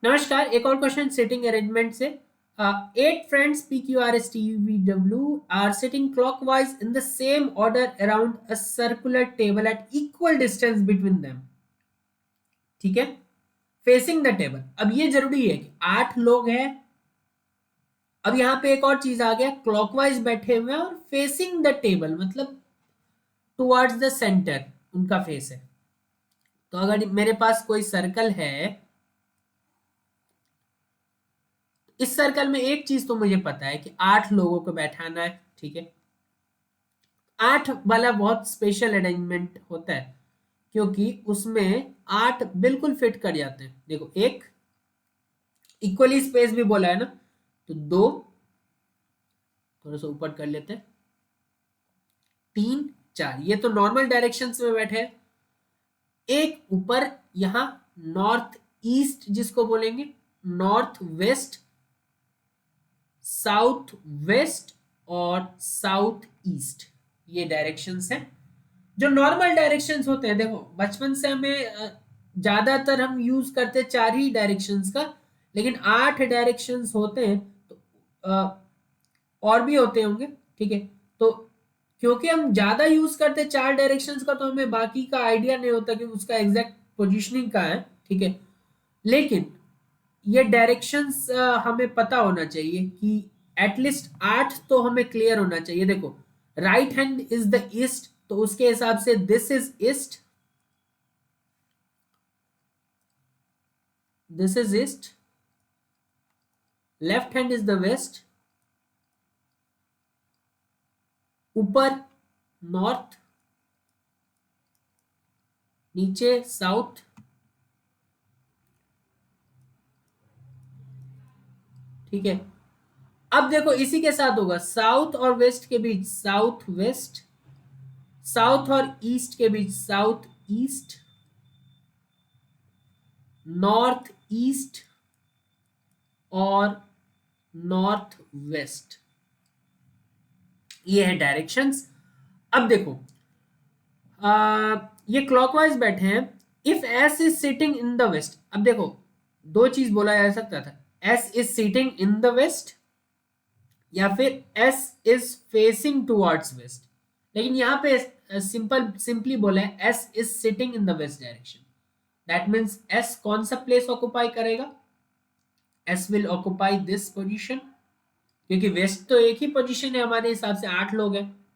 नमस्कार। एक और क्वेश्चन सिटिंग अरेंजमेंट से। 8 friends PQRSTUVW are sitting clockwise in the same order around a circular table at equal distance between them. ठीक है, facing the table. अब ये जरूरी है कि 8 लोग हैं। अब यहाँ पे एक और चीज आ गया, क्लॉकवाइज बैठे हुए हैं और फेसिंग द टेबल मतलब टुवर्ड्स द सेंटर उनका फेस है। तो अगर मेरे पास कोई सर्कल है, इस सर्कल में एक चीज तो मुझे पता है कि 8 लोगों को बैठाना है। ठीक है, 8 वाला बहुत स्पेशल अरेंजमेंट होता है क्योंकि उसमें 8 बिल्कुल फिट कर जाते हैं। देखो, एक इक्वली स्पेस भी बोला है ना, तो दो, थोड़ा सा ऊपर कर लेते हैं, तीन, चार, ये तो नॉर्मल डायरेक्शंस में बैठे हैं। एक ऊपर यहां नॉर्थ ईस्ट जिसको बोलेंगे, नॉर्थ वेस्ट, साउथ वेस्ट और साउथ ईस्ट, ये डायरेक्शंस हैं जो नॉर्मल डायरेक्शंस होते हैं। देखो, बचपन से हमें ज्यादातर हम यूज करते 4 ही डायरेक्शंस का, लेकिन 8 डायरेक्शंस होते हैं। तो और भी होते होंगे। ठीक है, तो क्योंकि हम ज्यादा यूज करते 4 डायरेक्शंस का, तो हमें बाकी का आइडिया नहीं होता कि उसका एग्जैक्ट पोजिशनिंग का है। ठीक है, लेकिन ये डायरेक्शंस हमें पता होना चाहिए कि एटलीस्ट 8 तो हमें क्लियर होना चाहिए। देखो, right hand is the east, तो उसके हिसाब से this is east, this is east. Left hand is the west, ऊपर नॉर्थ, नीचे साउथ। ठीक है, अब देखो इसी के साथ होगा साउथ और वेस्ट के बीच साउथ वेस्ट, साउथ और ईस्ट के बीच साउथ ईस्ट, नॉर्थ ईस्ट और नॉर्थ वेस्ट। ये है डायरेक्शंस। अब देखो, ये क्लॉकवाइज बैठे हैं। If S is sitting in the west, अब देखो, दो चीज बोला जा सकता था, S is sitting in the west या फिर S is facing towards west. लेकिन यहाँ पे सिंपली बोला है S is sitting in the west direction. That means S कौन सा प्लेस ऑक्युपाई करेगा? S will occupy this position, क्योंकि वेस्ट तो एक ही पोजीशन है, हमारे हिसाब से 8 लोग हैं।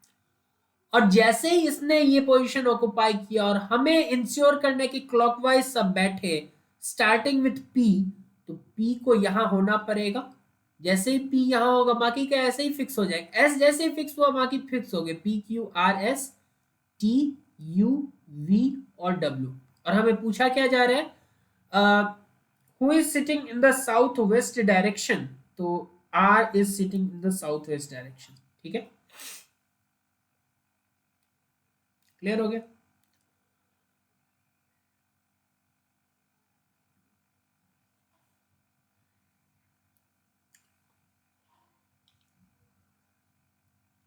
और जैसे ही इसने ये पोजीशन ऑक्युपाई किया और हमें इंश्योर करने की क्लॉकवाइज सब बैठे, स्टार्टिंग विथ पी, तो पी को यहां होना पड़ेगा। जैसे ही पी यहां होगा, बाकी का ऐसे ही फिक्स हो जाएगा। एस जैसे ही फिक्स हुआ, बाकी फिक्स हो गए, PQRS TUV और W। और हमें पूछा क्या जा रहा है, who is sitting in the south west direction, तो R is sitting in the south west direction. ठीक है, क्लियर हो गया?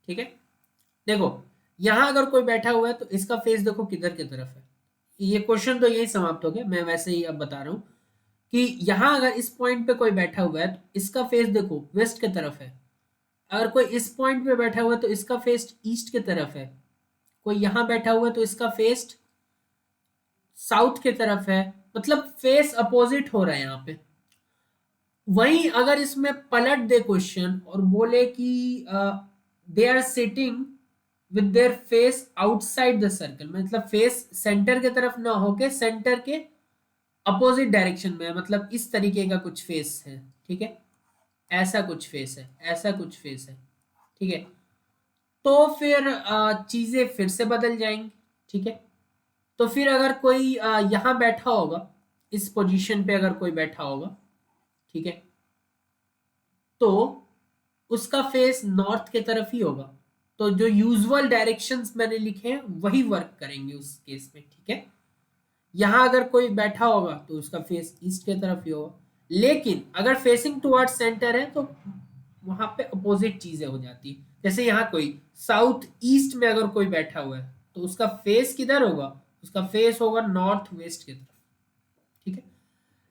ठीक है, देखो, यहां अगर कोई बैठा हुआ है तो इसका फेस देखो किधर की तरफ है। ये क्वेश्चन तो यही समाप्त हो गया। मैं वैसे ही अब बता रहा हूं कि यहां अगर इस पॉइंट पे कोई बैठा हुआ है तो इसका फेस देखो वेस्ट की तरफ है। अगर कोई इस पॉइंट पे बैठा हुआ है तो इसका फेस ईस्ट की तरफ है। कोई यहां बैठा हुआ है तो इसका फेस साउथ की तरफ है। मतलब फेस अपोजिट हो रहा है यहाँ पे। वहीं अगर इसमें पलट दे क्वेश्चन और बोले कि they are sitting with their face outside the circle, मतलब फेस सेंटर की तरफ ना होके सेंटर के अपोजिट डायरेक्शन में है, मतलब इस तरीके का कुछ फेस है। ठीक है, ऐसा कुछ फेस है, ऐसा कुछ फेस है। ठीक है, तो फिर चीजें फिर से बदल जाएंगी। ठीक है, तो फिर अगर कोई यहाँ बैठा होगा, इस पोजीशन पे अगर कोई बैठा होगा, ठीक है, तो उसका फेस नॉर्थ की तरफ ही होगा। तो जो यूजुअल डायरेक्शंस मैंने लिखे हैं वही वर्क करेंगे उस केस में। ठीक है, यहां अगर कोई बैठा होगा तो उसका फेस ईस्ट की तरफ ही होगा। लेकिन अगर फेसिंग टुवर्ड सेंटर है तो वहां पे अपोजिट चीजें हो जाती है। जैसे यहाँ कोई साउथ ईस्ट में अगर कोई बैठा हुआ है तो उसका फेस किधर होगा? उसका फेस होगा नॉर्थ वेस्ट की तरफ। ठीक है,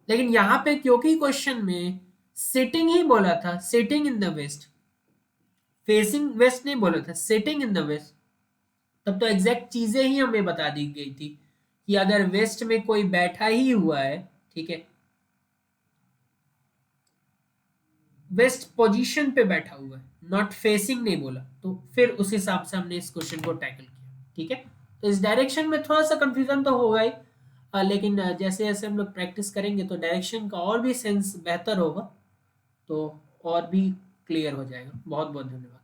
लेकिन यहाँ पे क्योंकि क्वेश्चन में सिटिंग ही बोला था, sitting in the west, facing west नहीं बोला था, सिटिंग इन द वेस्ट, तब तो एग्जैक्ट चीजें ही हमें बता दी गई थी कि अगर वेस्ट में कोई बैठा ही हुआ है, ठीक है, वेस्ट पोजीशन पे बैठा हुआ है, नॉट फेसिंग नहीं बोला, तो फिर उस हिसाब से हमने इस क्वेश्चन को टैकल किया, ठीक है। तो इस डायरेक्शन में थोड़ा सा कंफ्यूजन तो होगा ही, लेकिन जैसे जैसे हम लोग प्रैक्टिस करेंगे तो डायरेक्शन का और भी सेंस बेहतर होगा, तो और भी क्लियर हो जाएगा। बहुत बहुत धन्यवाद।